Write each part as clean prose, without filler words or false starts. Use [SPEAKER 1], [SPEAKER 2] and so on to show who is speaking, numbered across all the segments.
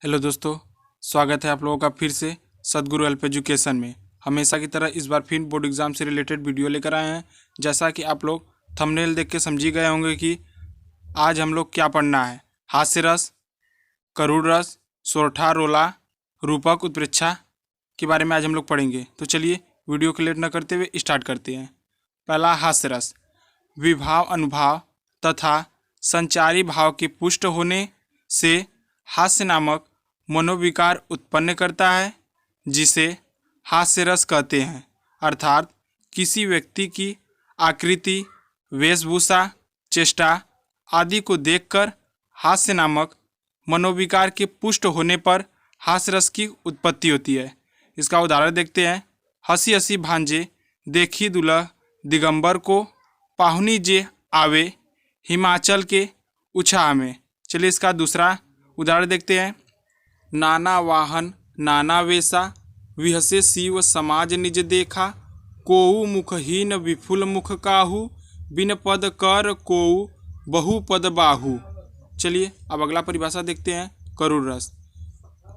[SPEAKER 1] Hello दोस्तों, स्वागत है आप लोगों का फिर से सदगुरु हेल्प एजुकेशन में। हमेशा की तरह इस बार फिर बोर्ड एग्ज़ाम से रिलेटेड वीडियो लेकर आए हैं। जैसा कि आप लोग थंबनेल देख के समझ ही गए होंगे कि आज हम लोग क्या पढ़ना है। हास्य रस, करुण रस, सोरठा, रोला, रूपक, उत्प्रेक्षा के बारे में आज हम लोग पढ़ेंगे। तो चलिए वीडियो को लेट न करते हुए स्टार्ट करते हैं। पहला, हास्य रस। विभाव, अनुभाव तथा संचारी भाव के पुष्ट होने से हास्य नामक मनोविकार उत्पन्न करता है, जिसे हास्य रस कहते हैं। अर्थात किसी व्यक्ति की आकृति, वेशभूषा, चेष्टा आदि को देखकर हास्य नामक मनोविकार के पुष्ट होने पर हास्य रस की उत्पत्ति होती है। इसका उदाहरण देखते हैं। हंसी हंसी भांजे देखी दुल्हा दिगंबर को, पाहुनी जे आवे हिमाचल के उछाह में। चलिए इसका दूसरा उदाहरण देखते हैं। नाना वाहन नाना वेशा, विहसे शिव समाज निज देखा, कोऊ मुखहीन विफुल मुख काहू, बिन पद कर कोऊ बहु पद बाहू। चलिए अब अगला परिभाषा देखते हैं। करुण रस।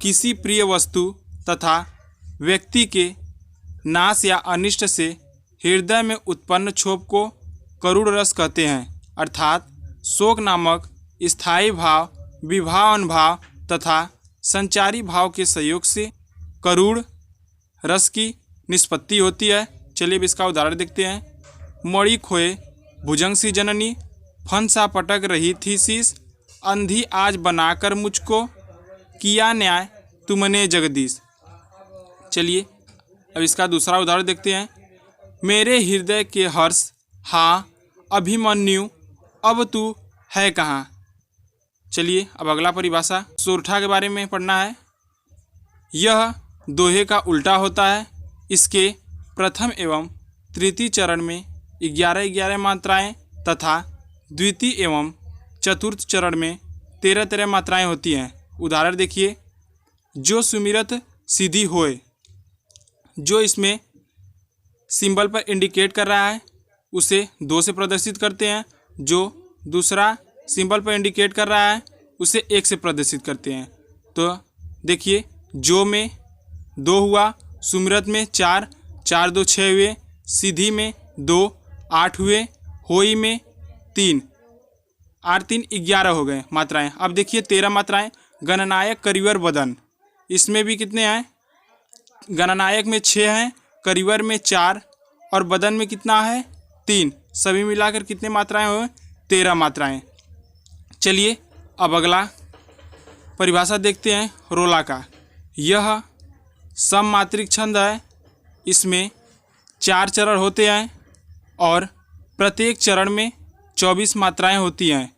[SPEAKER 1] किसी प्रिय वस्तु तथा व्यक्ति के नाश या अनिष्ट से हृदय में उत्पन्न क्षोभ को करुण रस कहते हैं। अर्थात शोक नामक स्थायी भाव, विभाव, अनुभाव तथा संचारी भाव के सहयोग से करुण रस की निष्पत्ति होती है। चलिए अब इसका उदाहरण देखते हैं। मणि खोए भुजंग सी जननी, फन सा पटक रही थी शीश, अंधी आज बनाकर मुझको, किया न्याय तुमने जगदीश। चलिए अब इसका दूसरा उदाहरण देखते हैं। मेरे हृदय के हर्ष हाँ अभिमन्यु, अब तू है कहाँ। चलिए अब अगला परिभाषा सोरठा के बारे में पढ़ना है। यह दोहे का उल्टा होता है। इसके प्रथम एवं तृतीय चरण में 11-11 मात्राएं तथा द्वितीय एवं चतुर्थ चरण में 13-13 मात्राएं होती हैं। उदाहरण देखिए। जो सुमिरत सिद्धि होए, जो इसमें सिंबल पर इंडिकेट कर रहा है उसे 2 से प्रदर्शित करते हैं। जो दूसरा सिंबल पर इंडिकेट कर रहा है उसे 1 से प्रदर्शित करते हैं। तो देखिए, जो में 2 हुआ, सुमिरत में 4, 4 2 6 हुए, सिद्धि में 2 8 हुए, होई में 3, 8 3 11 हो गए मात्राएं। अब देखिए 13 मात्राएं। गणनायक करिवर बदन, इसमें भी कितने हैं? गणनायक में 6 हैं, करिवर में 4 और बदन में कितना है? 3। सभी मिलाकर कितने मात्राएं हुए? 13 मात्राएं। चलिए अब अगला परिभाषा देखते हैं रोला का। यह सममात्रिक छंद है। इसमें 4 चरण होते हैं और प्रत्येक चरण में 24 मात्राएं होती हैं।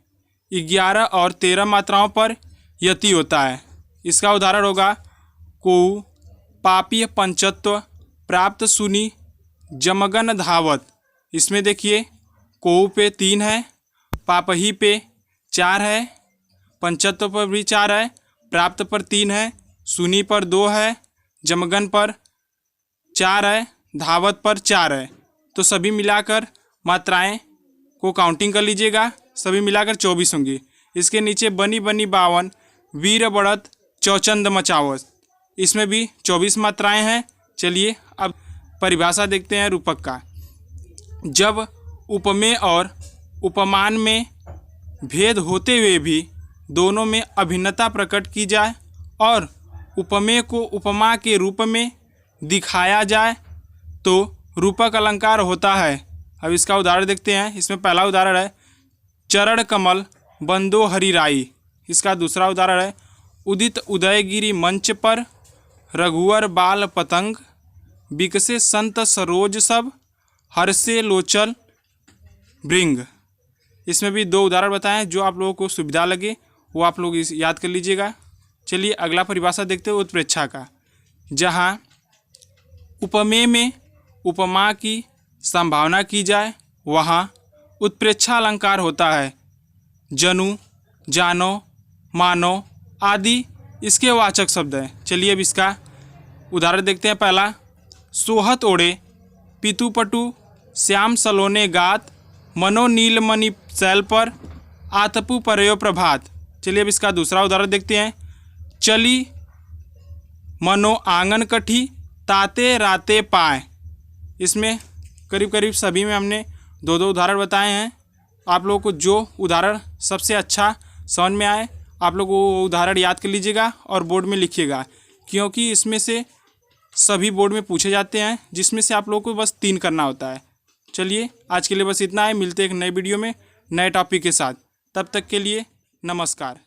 [SPEAKER 1] 11 और 13 मात्राओं पर यति होता है। इसका उदाहरण होगा। कोऊ पापी पंचत्व प्राप्त सुनी जमगन धावत। इसमें देखिए कोऊ पे 3 है, पापही पे 4 है, पंचत्व पर भी 4 है, प्राप्त पर 3 है, सुनी पर 2 है, जमगन पर 4 है, धावत पर 4 है। तो सभी मिलाकर मात्राएं को काउंटिंग कर लीजिएगा। सभी मिलाकर 24 होंगी। इसके नीचे बनी बनी बावन, वीर बढ़त चौचंद मचावत, इसमें भी 24 मात्राएं हैं। चलिए अब परिभाषा देखते हैं रूपक का। जब उपमेय और उपमान में भेद होते हुए भी दोनों में अभिन्नता प्रकट की जाए और उपमेय को उपमा के रूप में दिखाया जाए तो रूपक अलंकार होता है। अब इसका उदाहरण देखते हैं। इसमें पहला उदाहरण है चरण कमल बंदो हरिराई। इसका दूसरा उदाहरण है उदित उदयगिरी मंच पर, रघुवर बाल पतंग, बिकसे संत सरोज सब, हर्षे लोचल भृंग। इसमें भी 2 उदाहरण बताएं। जो आप लोगों को सुविधा लगे वो आप लोग इस याद कर लीजिएगा। चलिए अगला परिभाषा देखते हैं उत्प्रेक्षा का। जहां उपमेय में उपमा की संभावना की जाए वहां उत्प्रेक्षा अलंकार होता है। जनु, जानो, मानो आदि इसके वाचक शब्द हैं। चलिए अब इसका उदाहरण देखते हैं। पहला सोहत ओढ़े पितुपटु श्याम सलोने गात, मनो नीलमणि शैल पर आतपु परयो प्रभात। चलिए अब इसका दूसरा उदाहरण देखते हैं। चली मनो आंगन कठी ताते राते पाए। इसमें करीब करीब सभी में हमने दो दो उदाहरण बताए हैं। आप लोगों को जो उदाहरण सबसे अच्छा समझ में आए आप लोग वो उदाहरण याद कर लीजिएगा और बोर्ड में लिखिएगा, क्योंकि इसमें से सभी बोर्ड में पूछे जाते हैं, जिसमें से आप लोगों को बस 3 करना होता है। चलिए आज के लिए बस इतना है, मिलते हैं एक नए वीडियो में नए टॉपिक के साथ। तब तक के लिए नमस्कार।